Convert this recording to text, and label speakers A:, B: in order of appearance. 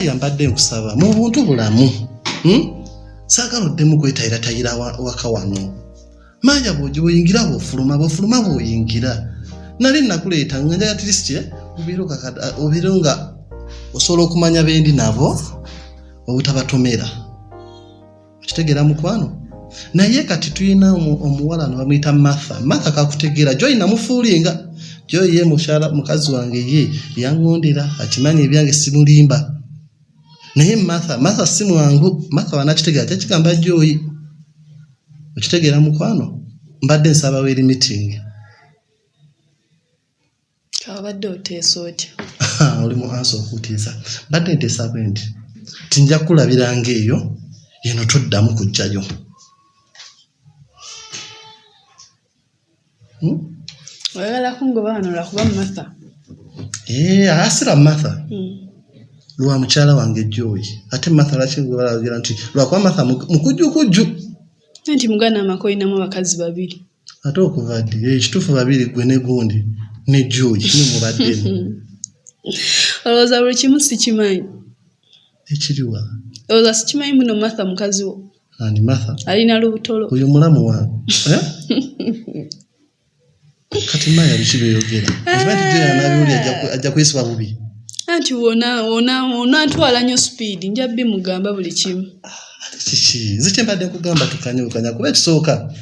A: Yambadde nkusaba mu buntu bulamu. Saagala oddemu kwetayira waka wano. Manja bw'oyingira bw'ofuluma bw'oyingira. Nali nakuleeta nga njagala at least obeera nga osobola okumanya bendi nabo obutabatomera. Okitegeera mukwano? Naye kati tulina omuwala no bamuyita Martha. Martha kakutegeera Joy namufuulinga. Joy ye mukazi wange ye yangondera akimanyi ebyange simulimba. Naye Martha si mwangu. Martha wanakitegeera kyakigamba Joy. Okitegeera mukwano? Mbadde nsaba weri meeting.
B: Kabadde oteesa otya?
A: Oli mu ansa okutiisa. Mbadde nteesa bwendi tinja kulabiranga eyo yeno toddamu kujjayo.
B: Oyagala kungoba wano lwakuba Martha?
A: Asira Martha. Lwa mukyala wange Joy. Ate Martha lwaki ngobalagira nti lwakuba Martha mukujju.
B: Nti mugana amakoyinamu abakazi babiri.
A: Ate okuva ddi ekituufu babiri gwe ne gundi ne Joy ne mubaddemu.
B: Olowooza buli kimu sikimanyi?
A: Ekiriwa?
B: Olowooza sikimanyi muno Martha mukazi wo?
A: Ani Martha?
B: Alina lubutolo.
A: Oyo mulamu wange. Kati maya bikibeeyogera. Ekimanyi Joy anaabiri ajja kwesiba bubi.
B: Anti wona ntwala nnyo speed nja bimugamba buli kimu.
A: Kiki? Nze kye mbadde nkugamba tukanya kuba ekisooka.